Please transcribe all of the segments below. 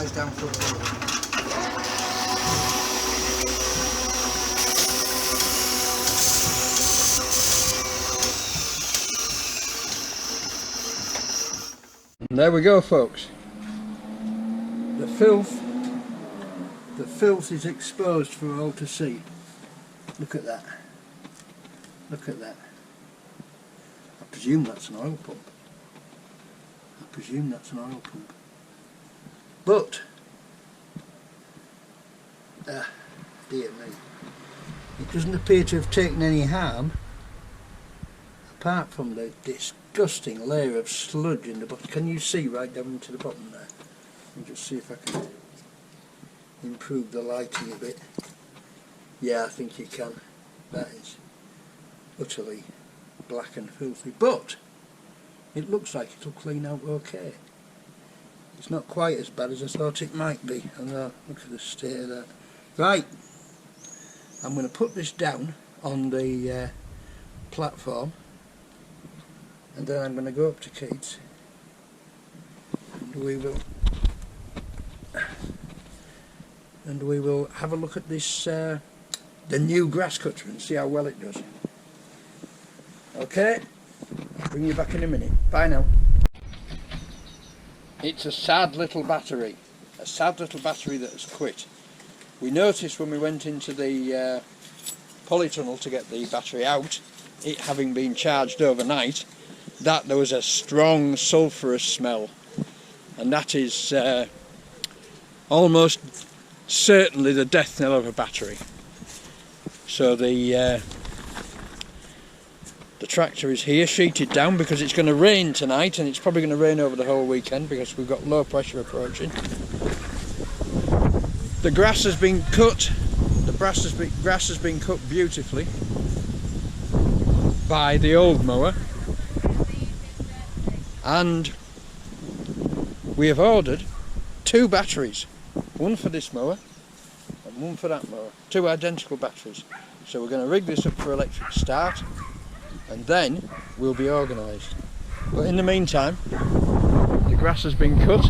lies down for a bit. And there we go, folks. The filth is exposed for all to see. Look at that. Look at that. I presume that's an oil pump. But, dear me, it doesn't appear to have taken any harm, apart from the disgusting layer of sludge in the bottom. Can you see right down into the bottom there? Let me just see if I can improve the lighting a bit. Yeah, I think you can. That is utterly black and filthy, but it looks like it'll clean out okay. It's not quite as bad as I thought it might be. And look at the state of that. Right, I'm going to put this down on the platform, and then I'm going to go up to Kate's, and we will have a look at this the new grass cutter and see how well it does. Okay, I'll bring you back in a minute. Bye now. It's a sad little battery that has quit. We noticed when we went into the polytunnel to get the battery out, it having been charged overnight, that there was a strong sulphurous smell, and that is almost certainly the death knell of a battery. So the tractor is here, sheeted down, because it's going to rain tonight, and it's probably going to rain over the whole weekend because we've got low pressure approaching. The grass has been cut. The grass has been cut beautifully by the old mower, and we have ordered 2 batteries, one for this mower and one for that mower, 2 identical batteries. So we're going to rig this up for electric start, and then we'll be organised. But in the meantime, the grass has been cut,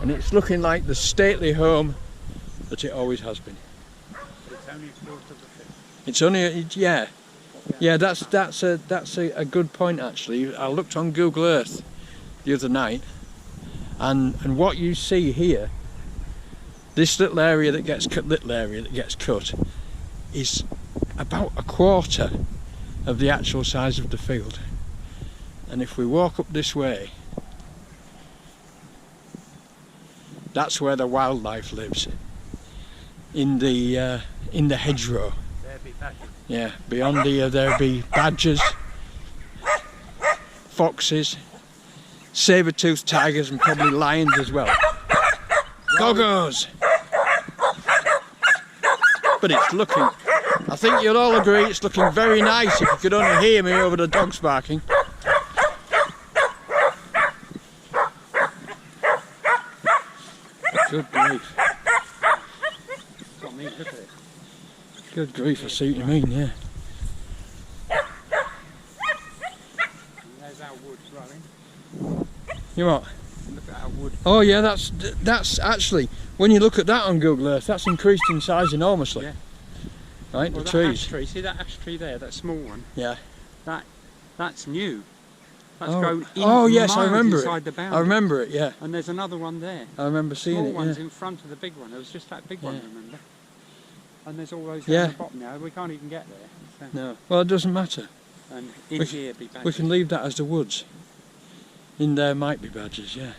and it's looking like the stately home that it always has been. It's only a quarter of the fit. It's only, yeah, that's a good point actually. I looked on Google Earth the other night, and what you see here, this little area that gets cut, is about a quarter of the actual size of the field. And if we walk up this way, that's where the wildlife lives, in the hedgerow. There'd be badgers. Yeah, beyond here there'll be badgers, foxes, saber-toothed tigers, and probably lions as well. Doggos! But it's looking, I think you'll all agree, it's looking very nice if you could only hear me over the dogs barking. Good grief. Got me, look at it. Good grief, I see what you mean, yeah. There's our wood growing. You what? Look at our wood. Oh yeah, that's actually, when you look at that on Google Earth, that's increased in size enormously. Yeah. Right, Well, the that trees. ash tree, see that ash tree there, that small one? Yeah. That's new. That's Oh. grown in Oh yes, I miles remember inside it. the boundary. I remember it, yeah. And there's another one there. I remember seeing Small it, one's yeah. in front of the big one. There was just that big one, Yeah. remember? And there's all those Yeah. down the bottom now. We can't even get there. So, No, well it doesn't matter. and in We- here be badgers. We can leave that as the woods. In there might be badgers, yeah. Yeah,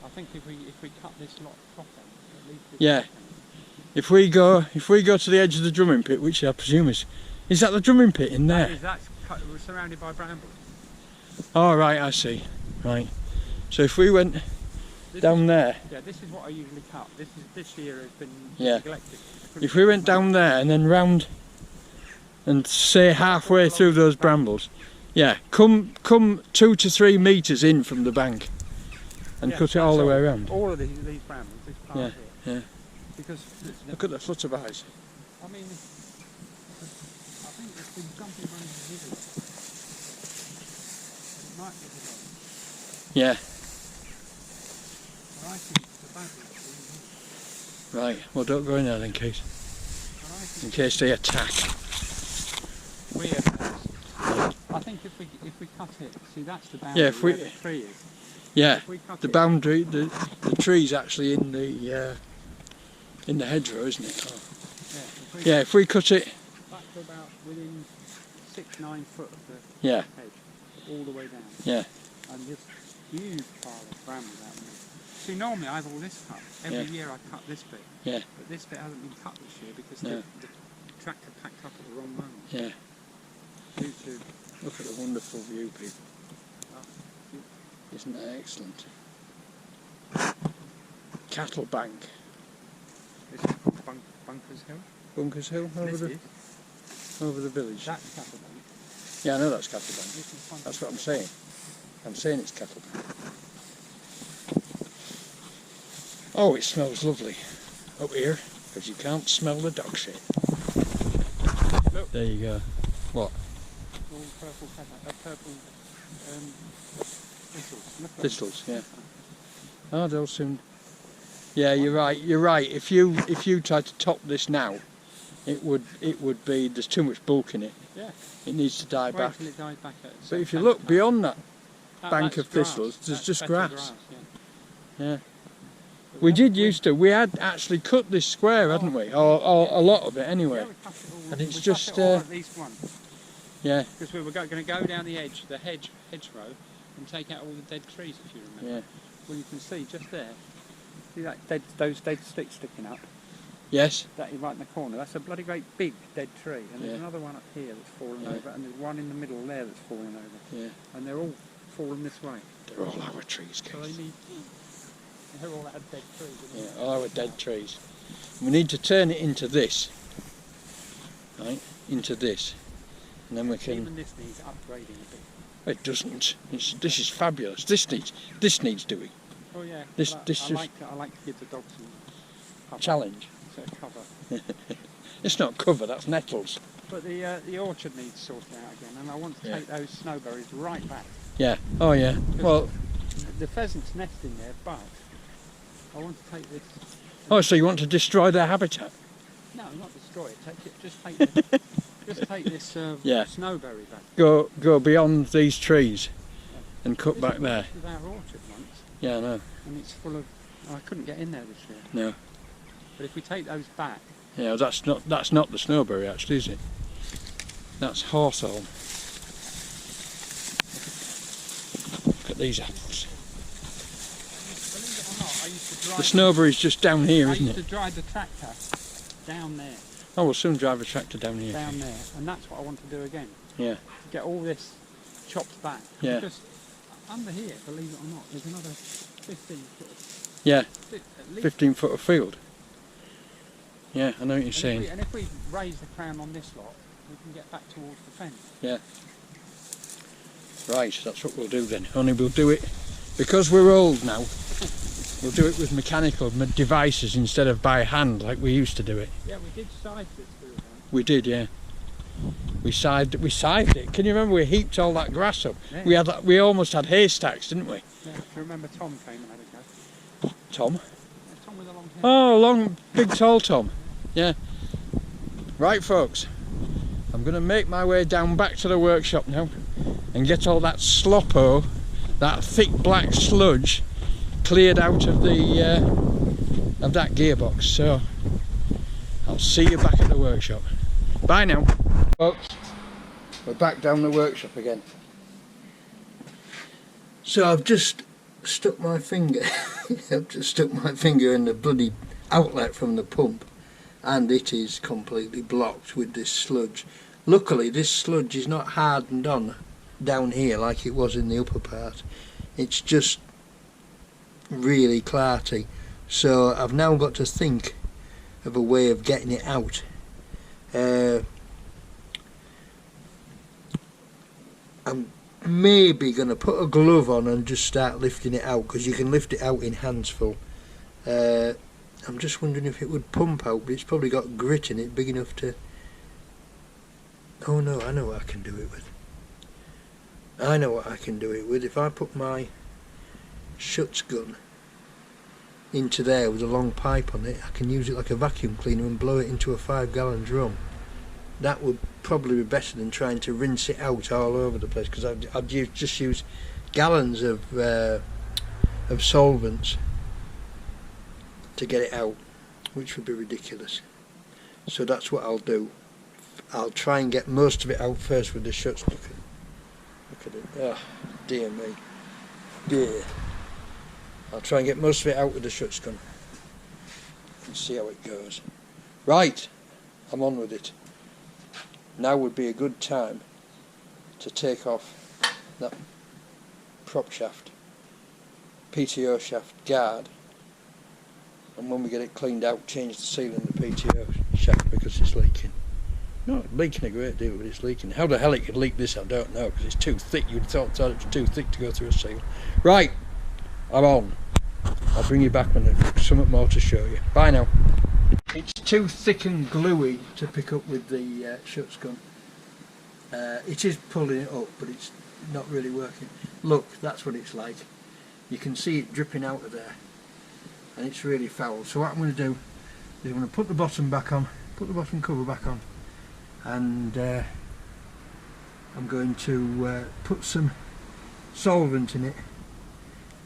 I think if we cut this lot proper, at least this Yeah. top end. If we go to the edge of the drumming pit, which I presume is that the drumming pit in there? That's we're surrounded by brambles. Oh right, I see. Right. So if we went down there, Yeah, this is what I usually cut. This year has been Yeah. neglected. if we went down there and then round and say halfway through those brambles, yeah, come 2 to 3 metres in from the bank and Yeah, cut it all the that's way around. All of these brambles, this part Yeah, here. yeah. Because Look at the flutterbyes. I mean, I think there's been something running here. It might be the dog. Yeah. I I think the bad one. Right, well don't go in there in case they attack. I think if we cut it, see that's the boundary Yeah, if where the tree is. Yeah, If we cut the it, boundary, the tree's actually in the hedgerow, isn't it? Oh. yeah, If we cut it, back to about within 6-9 foot of the yeah, hedge, all the way down. yeah, And this huge pile of brambles out there. See, normally I have all this cut. Every year I cut this bit. yeah, But this bit hasn't been cut this year because No. the tractor packed up at the wrong moment. yeah. Due to Look at the wonderful view, people. Oh. Isn't that excellent? Cattle Bank. this is called Bunkers Hill. Bunkers Hill, This is over the village. that's Cattle Bank. Yeah, I know that's Cattle Bank. This is That's what I'm saying. I'm saying it's Cattle Bank. Oh, it smells lovely up here, because you can't smell the dog shit. Look. There you go. What? All purple thistles. Look at Thistles, yeah. Oh, they'll soon. Yeah, you're right. You're right. If you tried to top this now, it would be. There's too much bulk in it. Yeah. It needs to die Wait back. till it dies back at But if you look beyond that bank that's of thistles, grass. there's That's just better grass. Yeah. Yeah. But We that's did good. used to. We had actually cut this square, hadn't we? Or a lot of it anyway. Yeah, we cut it all, And it's we just, cut it all at least once. Yeah, Because we were going to go down the edge, the hedgerow, and take out all the dead trees, if you remember. yeah. Well, you can see just there. See that those dead sticks sticking up? Yes. That right in the corner. That's a bloody great big dead tree. And there's Yeah. another one up here that's fallen Yeah. over, and there's one in the middle there that's fallen over. Yeah. And they're all fallen this way. They're all our trees, So they Keith. need. They're all out of dead trees. Yeah, all our dead trees. We need to turn it into this. Right? Into this. And then we can. Even this needs upgrading a bit. It doesn't. This is fabulous. This needs doing. Oh yeah. This- but this I is- like to give the dogs some cover. Challenge. So cover. It's not cover, that's nettles. But the orchard needs sorting out again, and I want to Yeah. take those snowberries right back. Yeah. Oh yeah. Well, The pheasants nest in there, but I want to take this. oh, so you want to destroy their habitat? No, not destroy it. Take it. Just take this. Just take this Yeah. snowberry back. Go beyond these trees and cut back there. This was our orchard once, Yeah, I know. and it's full of. I couldn't get in there this year. No. But if we take those back, Yeah, that's not the snowberry actually, is it? That's hawthorn. Look at these apples. believe it or not, I used to drive. The snowberry's just down here, I isn't used it? to drive the tractor down there, I will soon drive a tractor down here. and that's what I want to do again. Yeah. Get all this chopped back. Yeah. Because under here, believe it or not, there's another 15 foot. Yeah. At least. 15 foot of field. Yeah, I know what you're And saying. if we raise the crown on this lot, we can get back towards the fence. Yeah. Right, that's what we'll do then. Only we'll do it, because we're old now, we'll do it with mechanical devices instead of by hand like we used to do it. Yeah, we did size this through. We did, yeah. We scythed it. Can you remember we heaped all that grass up? Yeah. We almost had haystacks, didn't we? Yeah, do you remember Tom came and had a go? Tom? Yeah, Tom with a long hair. Oh, long, big, tall Tom. Yeah. Right, folks. I'm going to make my way down back to the workshop now and get all that sloppo, that thick black sludge, cleared out of that gearbox. So I'll see you back at the workshop. Bye now, folks. We're back down the workshop again. So I've just stuck my finger. I've just stuck my finger in the bloody outlet from the pump, and it is completely blocked with this sludge. Luckily, this sludge is not hardened on down here like it was in the upper part. It's just really clarty. So I've now got to think of a way of getting it out. I'm maybe going to put a glove on and just start lifting it out, because you can lift it out in hands full. I'm just wondering if it would pump out, but it's probably got grit in it big enough to... Oh no, I know what I can do it with. I know what I can do it with. If I put my Schutz gun into there with a long pipe on it, I can use it like a vacuum cleaner and blow it into a 5-gallon drum. That would probably be better than trying to rinse it out all over the place, because I'd just use gallons of solvents to get it out, which would be ridiculous. So that's what I'll do. I'll try and get most of it out first with the shuts. Look at it. Oh, dear me. Dear. I'll try and get most of it out with the shuts gun and see how it goes. Right, I'm on with it. Now would be a good time to take off that prop shaft, PTO shaft guard, and when we get it cleaned out, change the seal in the PTO shaft because it's leaking. Not leaking a great deal, but it's leaking. How the hell it could leak this, I don't know, because it's too thick. You'd have thought it was too thick to go through a seal. Right, I'm on. I'll bring you back when there's something more to show you. Bye now. It's too thick and gluey to pick up with the shuts gun. It is pulling it up, but it's not really working. Look, that's what it's like. You can see it dripping out of there, and it's really foul. So what I'm going to do is I'm going to put the bottom back on, put the bottom cover back on, and I'm going to put some solvent in it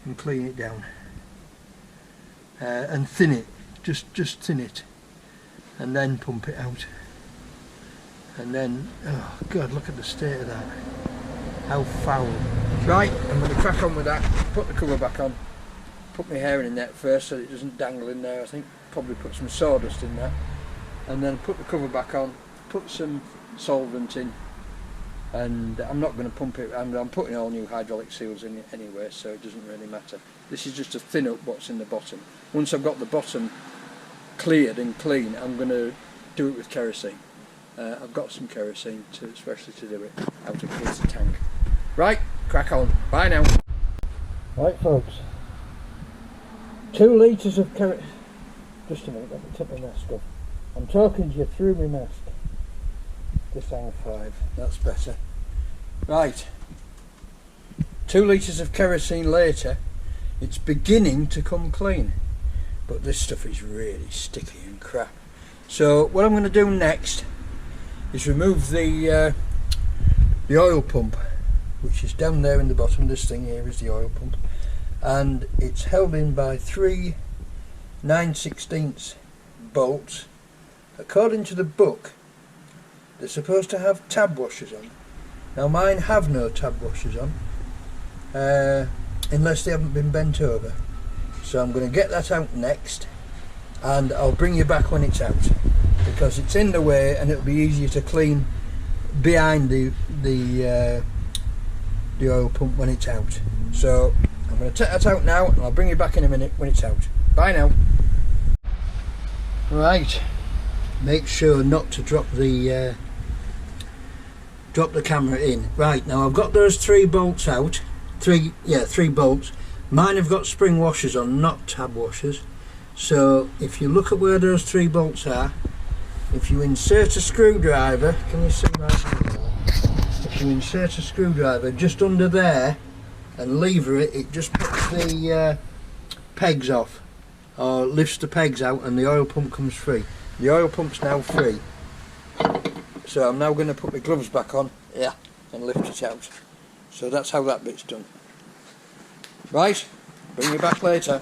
and clean it down and thin it, just thin it, and then pump it out. And then, oh God, look at the state of that. How foul. Right, I'm going to crack on with that, put the cover back on, put my hair in there first so it doesn't dangle in there. I think probably put some sawdust in there, and then put the cover back on, put some solvent in, and I'm not going to pump it. I'm putting all new hydraulic seals in it anyway, so it doesn't really matter. This is just to thin up what's in the bottom. Once I've got the bottom cleared and clean, I'm going to do it with kerosene. I've got some kerosene especially to do it out of the tank. Right, crack on. Bye now. Right folks, 2 litres of kerosene. Just a minute, let me take my mask off. I'm talking to you through my mask. This hang 5, that's better. Right, 2 litres of kerosene later, it's beginning to come clean, but this stuff is really sticky and crap. So what I'm going to do next is remove the oil pump, which is down there in the bottom. This thing here is the oil pump, and it's held in by 3 9/16 bolts. According to the book, they're supposed to have tab washers on. Now mine have no tab washers on, unless they haven't been bent over. So I'm going to get that out next, and I'll bring you back when it's out, because it's in the way and it'll be easier to clean behind the oil pump when it's out. So I'm going to take that out now, and I'll bring you back in a minute when it's out. Bye now. Right, make sure not to drop the camera in. Right, now I've got those 3 bolts out. 3 bolts. Mine have got spring washers on, not tab washers. So if you look at where those 3 bolts are, if you insert a screwdriver, can you see right now? If you insert a screwdriver just under there and lever it, it just puts the pegs off, or lifts the pegs out, and the oil pump comes free. The oil pump's now free. So I'm now going to put my gloves back on, and lift it out. So that's how that bit's done. Right, bring you back later.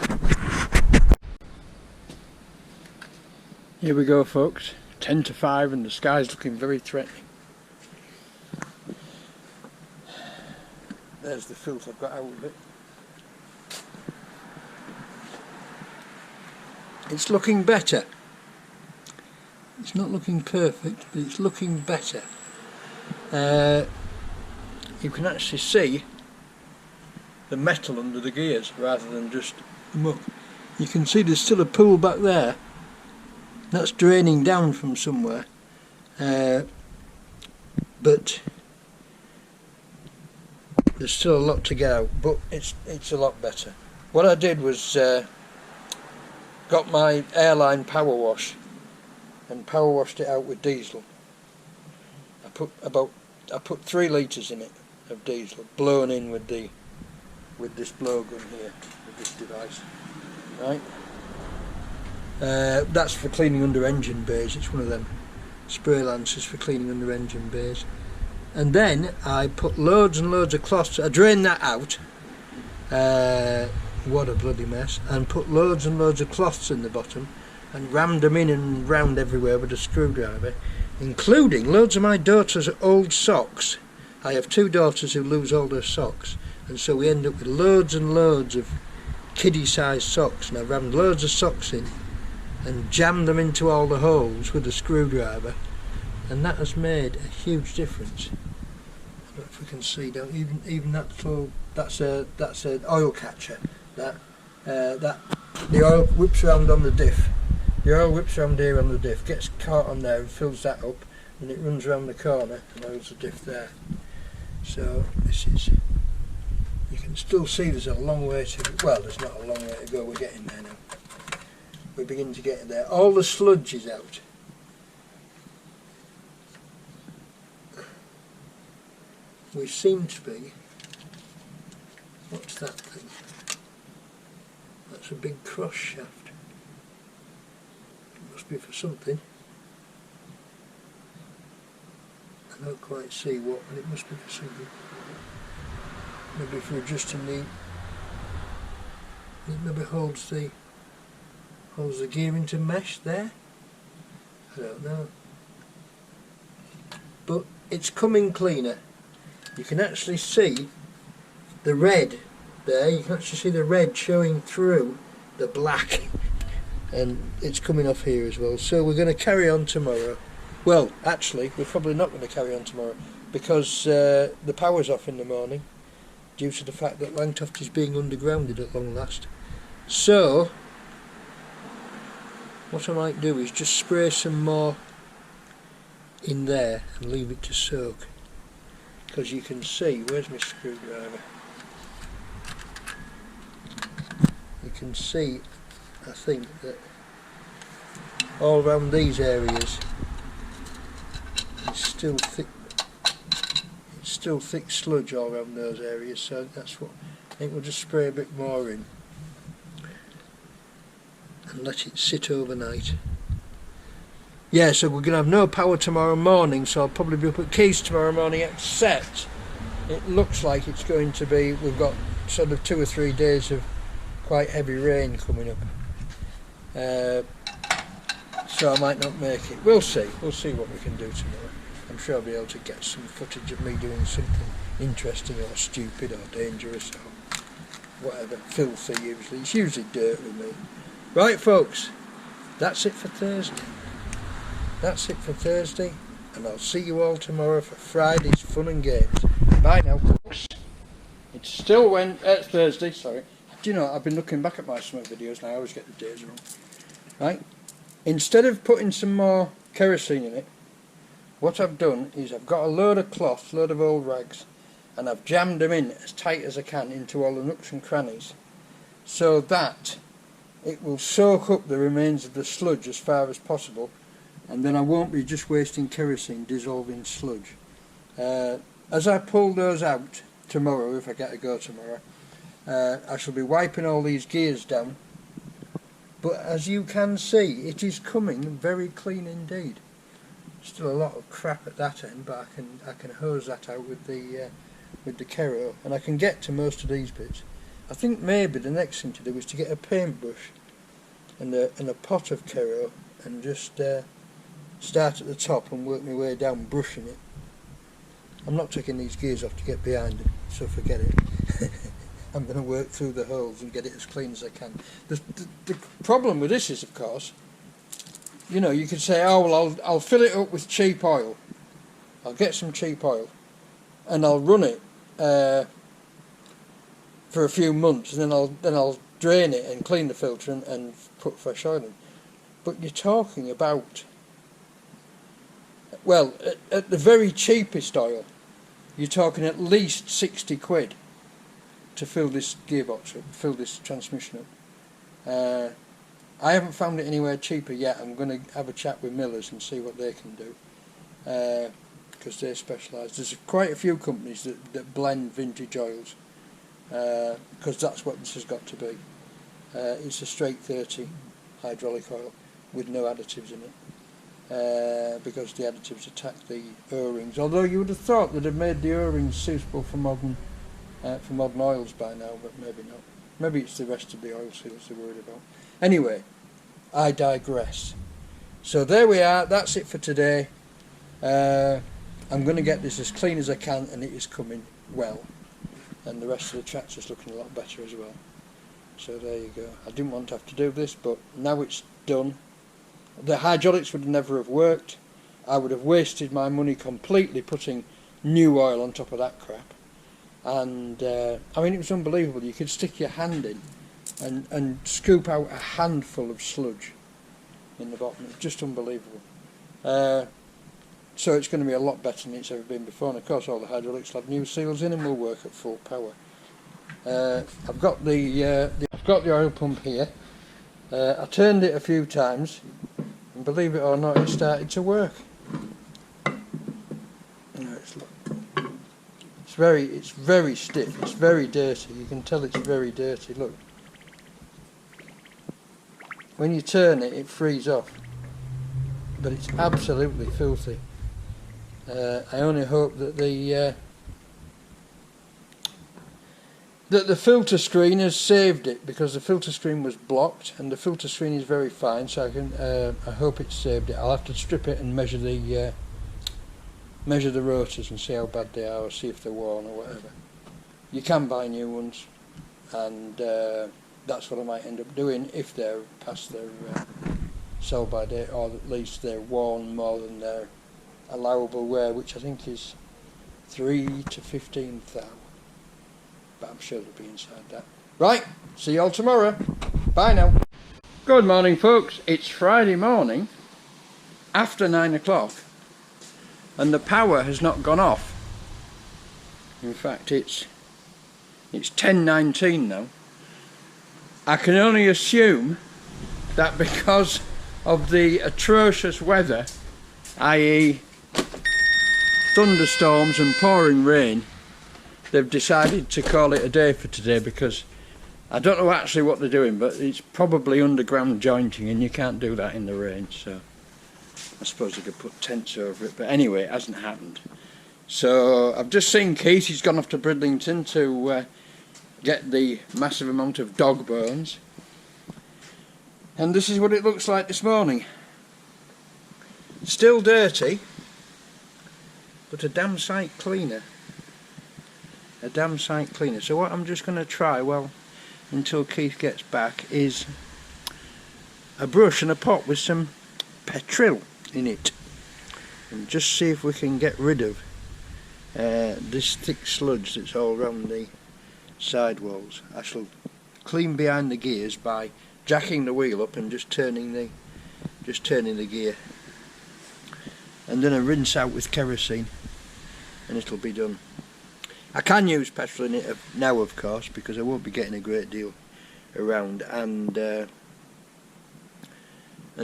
Here we go folks, 10 to 5 and the sky's looking very threatening. There's the filth I've got out of it. It's looking better. It's not looking perfect, but it's looking better. You can actually see the metal under the gears rather than just muck. You can see there's still a pool back there. That's draining down from somewhere, but there's still a lot to get out, but it's a lot better. What I did was got my airline power wash and power washed it out with diesel. I put 3 litres in it of diesel, blown in with this blow gun here, with this device, right? That's for cleaning under engine bays. It's one of them spray lancers for cleaning under engine bays. And then I put loads and loads of cloths. I drained that out. What a bloody mess. And put loads and loads of cloths in the bottom and rammed them in and round everywhere with a screwdriver, including loads of my daughter's old socks. I have 2 daughters who lose all their socks, and so we end up with loads and loads of kiddie-sized socks. And I rammed loads of socks in and jammed them into all the holes with a screwdriver, and that has made a huge difference. I don't know if we can see down, even that little, that's an oil catcher. That the oil whips around on the diff. The oil whips around here on the diff, gets caught on there and fills that up, and it runs around the corner and holds the diff there. So this is, you can still see there's a long way to, well, there's not a long way to go, we're getting there now. We're beginning to get there. All the sludge is out. We seem to be, what's that thing? That's a big cross shaft. It must be for something. I don't quite see what, but it must be for something. Maybe for adjusting the, it maybe holds the gear into mesh there. I don't know. But it's coming cleaner. You can actually see the red there. You can actually see the red showing through the black. And it's coming off here as well. So we're going to carry on tomorrow. Well, actually, we're probably not going to carry on tomorrow because the power's off in the morning due to the fact that Langtoft is being undergrounded at long last. So what I might do is just spray some more in there and leave it to soak, because you can see, where's my screwdriver? You can see, I think, that all around these areas it's still thick sludge all around those areas, so that's what I think. We'll just spray a bit more in and let it sit overnight. Yeah, so we're going to have no power tomorrow morning, so I'll probably be up at Keys tomorrow morning, except it looks like it's going to be, we've got sort of 2 or 3 days of quite heavy rain coming up, so I might not make it. We'll see what we can do tomorrow. I'm sure I'll be able to get some footage of me doing something interesting or stupid or dangerous or whatever, filthy usually. It's usually dirt with me. Right folks, that's it for Thursday. That's it for Thursday, and I'll see you all tomorrow for Friday's fun and games. Bye now folks. It's still Thursday, sorry. Do you know, I've been looking back at my summer videos and I always get the days wrong. Right? Instead of putting some more kerosene in it, what I've done is I've got a load of cloth, load of old rags, and I've jammed them in as tight as I can into all the nooks and crannies, so that it will soak up the remains of the sludge as far as possible, and then I won't be just wasting kerosene dissolving sludge. As I pull those out tomorrow, if I get to go tomorrow, I shall be wiping all these gears down, but as you can see, it is coming very clean indeed. Still a lot of crap at that end, but I can hose that out with the Kero, and I can get to most of these bits. I think maybe the next thing to do is to get a paintbrush and a pot of Kero and just start at the top and work my way down, brushing it. I'm not taking these gears off to get behind it, so forget it. I'm going to work through the holes and get it as clean as I can. The problem with this is, of course, you know, you could say, oh well, I'll fill it up with cheap oil. I'll get some cheap oil and I'll run it for a few months, and then I'll drain it and clean the filter and put fresh oil in. But you're talking about, well, at the very cheapest oil, you're talking at least 60 quid to fill this gearbox up, fill this transmission up. I haven't found it anywhere cheaper yet. I'm going to have a chat with Millers and see what they can do, because they specialise. There's quite a few companies that blend vintage oils, because that's what this has got to be. It's a straight 30 hydraulic oil with no additives in it. Because the additives attack the O-rings. Although you would have thought they'd have made the O-rings suitable for modern oils by now, but maybe not. Maybe it's the rest of the oil seals they're worried about. Anyway, I digress. So there we are. That's it for today. I'm going to get this as clean as I can, and it is coming well. And the rest of the tractor's looking a lot better as well. So there you go. I didn't want to have to do this, but now it's done. The hydraulics would never have worked. I would have wasted my money completely putting new oil on top of that crap. And I mean, it was unbelievable. You could stick your hand in and scoop out a handful of sludge in the bottom. It was just unbelievable. So it's going to be a lot better than it's ever been before. And of course, all the hydraulics will have new seals in and will work at full power. I've got the oil pump here. I turned it a few times, and believe it or not, it started to work. It's very stiff. It's very dirty. You can tell it's very dirty. Look, when you turn it, it frees off, but it's absolutely filthy. I only hope that the filter screen has saved it, because the filter screen was blocked, and the filter screen is very fine. So I hope it saved it. I'll have to strip it and measure the rotors and see how bad they are, or see if they're worn or whatever. You can buy new ones, and that's what I might end up doing if they're past their sell by date, or at least they're worn more than their allowable wear, which I think is 3 to 15 thou. But I'm sure they'll be inside that. Right, see you all tomorrow. Bye now. Good morning, folks. It's Friday morning after 9 o'clock, and the power has not gone off. In fact, it's 10:19 now. I can only assume that because of the atrocious weather, i.e. thunderstorms and pouring rain, they've decided to call it a day for today, because I don't know actually what they're doing, but it's probably underground jointing, and you can't do that in the rain. So I suppose they could put tents over it, but anyway, it hasn't happened. So I've just seen Keith. He's gone off to Bridlington to get the massive amount of dog bones, and this is what it looks like this morning. Still dirty, but a damn sight cleaner. A damn sight cleaner. So what I'm just going to try, well, until Keith gets back, is a brush and a pot with some petrol in it, and just see if we can get rid of this thick sludge that's all around the sidewalls. I shall clean behind the gears by jacking the wheel up and just turning the gear, and then a rinse out with kerosene, and it'll be done. I can use petrol in it now, of course, because I won't be getting a great deal around, and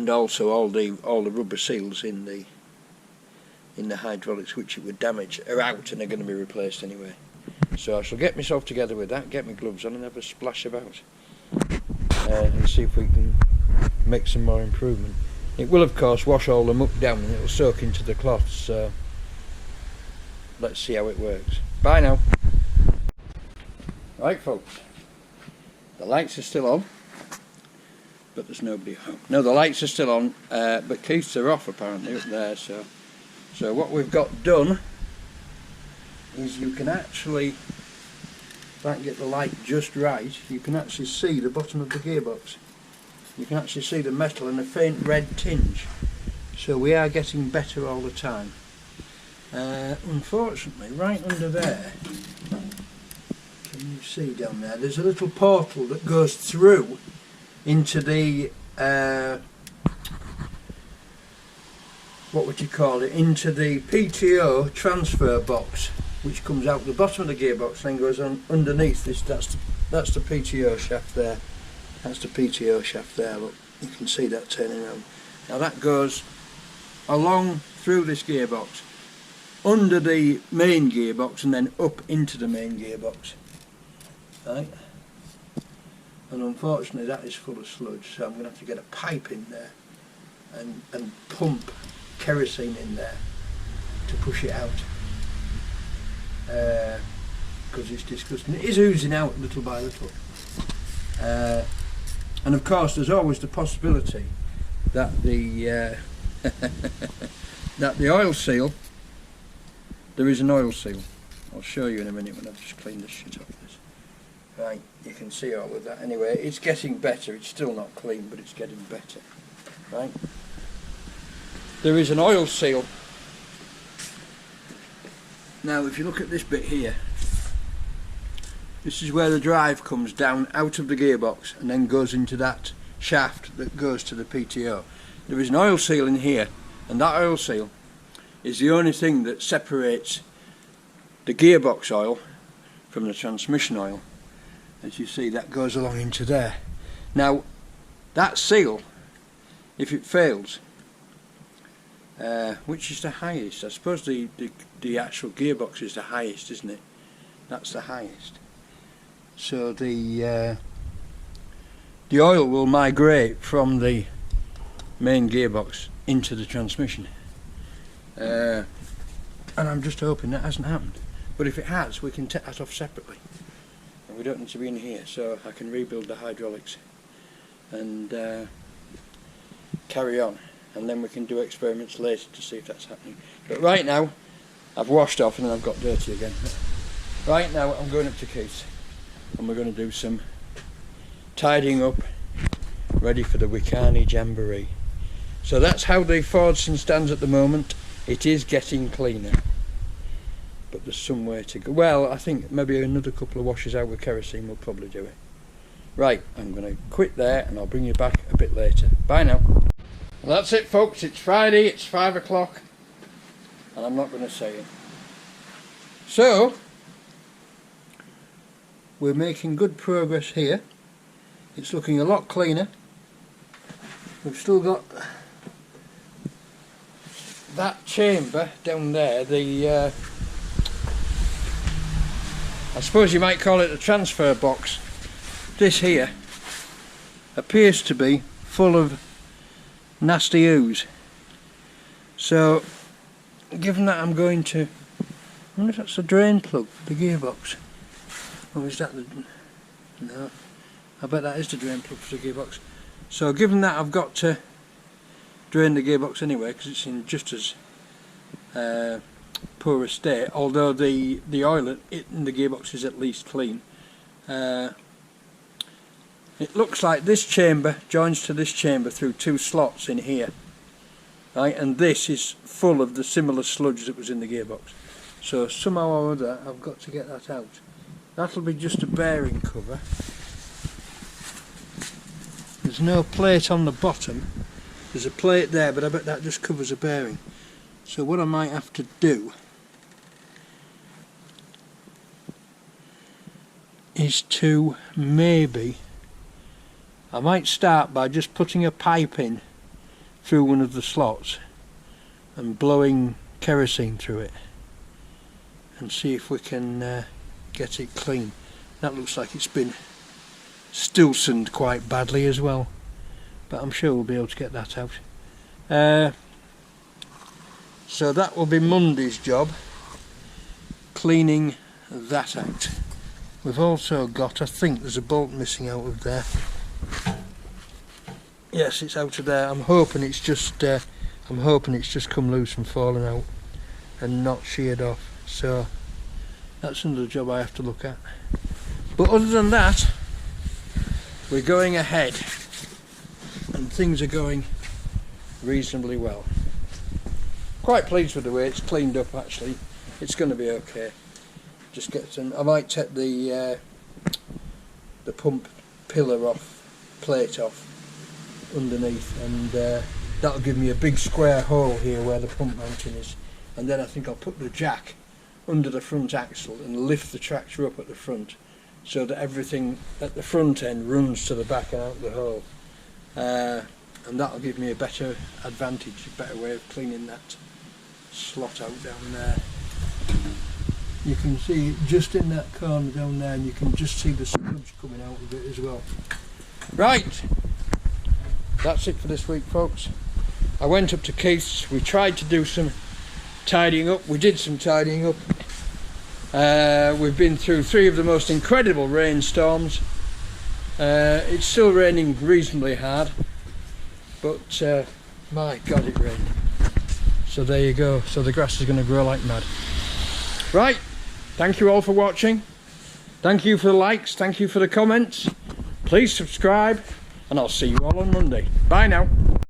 also all the rubber seals in the hydraulics, which it would damage, are out and are going to be replaced anyway. So I shall get myself together with that, get my gloves on, and have a splash about, and see if we can make some more improvement. It will, of course, wash all the muck down, and it will soak into the cloths. So let's see how it works. Bye now. Right, folks, the lights are still on, but there's nobody home. No, the lights are still on, but Keith's are off apparently up there. So what we've got done is, you can actually, if I can get the light just right, you can actually see the bottom of the gearbox. You can actually see the metal and a faint red tinge. So we are getting better all the time. Unfortunately, right under there, can you see down there, there's a little portal that goes through into the what would you call it, into the PTO transfer box, which comes out the bottom of the gearbox and then goes on underneath this. That's the PTO shaft there. That's the PTO shaft there. Look, you can see that turning around. Now that goes along through this gearbox, under the main gearbox, and then up into the main gearbox. Right. and unfortunately that is full of sludge, so I'm going to have to get a pipe in there and pump kerosene in there to push it out, because it's disgusting. It is oozing out little by little, and of course there's always the possibility that the that the oil seal, there is an oil seal. I'll show you in a minute when I've just cleaned this shit off this. Right, you can see all of that. Anyway, it's getting better. It's still not clean, but it's getting better. Right, there is an oil seal. Now if you look at this bit here, this is where the drive comes down out of the gearbox and then goes into that shaft that goes to the PTO. There is an oil seal in here, and that oil seal is the only thing that separates the gearbox oil from the transmission oil. As you see, that goes along into there. Now that seal, if it fails, which is the highest? I suppose the actual gearbox is the highest, isn't it? That's the highest. So the oil will migrate from the main gearbox into the transmission, and I'm just hoping that hasn't happened. But if it has, we can take that off separately, and we don't need to be in here, so I can rebuild the hydraulics and carry on, and then we can do experiments later to see if that's happening. But right now I've washed off and then I've got dirty again. Right now I'm going up to Keith's and we're going to do some tidying up, ready for the Wicani Jamboree. So that's how the Fordson stands at the moment. It is getting cleaner, but there's some way to go. Well, I think maybe another couple of washes out with kerosene will probably do it. Right, I'm going to quit there and I'll bring you back a bit later. Bye now. Well, that's it folks, it's Friday, it's 5 o'clock and I'm not going to say it. So, we're making good progress here. It's looking a lot cleaner. We've still got that chamber down there, I suppose you might call it a transfer box. This here appears to be full of nasty ooze. So, given that I'm going to, I wonder if that's a drain plug for the gearbox. Or is that the, no, I bet that is the drain plug for the gearbox. So given that I've got to drain the gearbox anyway, because it's in just as poor a state, although the oil in the gearbox is at least clean. It looks like this chamber joins to this chamber through two slots in here, right, and this is full of the similar sludge that was in the gearbox. So somehow or other I've got to get that out. That'll be just a bearing cover. There's no plate on the bottom. There's a plate there, but I bet that just covers a bearing. So what I might have to do is to maybe, I might start by just putting a pipe in through one of the slots and blowing kerosene through it and see if we can get it clean. That looks like it's been stilsoned quite badly as well, but I'm sure we'll be able to get that out. So that will be Monday's job, cleaning that out. We've also got, I think there's a bolt missing out of there. Yes, it's out of there. I'm hoping it's just come loose and fallen out and not sheared off. So that's another job I have to look at. But other than that, we're going ahead and things are going reasonably well. Quite pleased with the way it's cleaned up actually. It's going to be okay. Just get some, I might take the pump pillar off, plate off underneath, and that'll give me a big square hole here where the pump mounting is, and then I think I'll put the jack under the front axle and lift the tractor up at the front so that everything at the front end runs to the back and out the hole, and that'll give me a better advantage, a better way of cleaning that slot out down there. You can see just in that corner down there, and you can just see the sludge coming out of it as well. Right, that's it for this week, folks. I went up to Keith's. We tried to do some tidying up. We did some tidying up. We've been through 3 of the most incredible rainstorms. It's still raining reasonably hard, but my God, it rained. So there you go. So the grass is going to grow like mad. Right, thank you all for watching. Thank you for the likes. Thank you for the comments. Please subscribe, and I'll see you all on Monday. Bye now.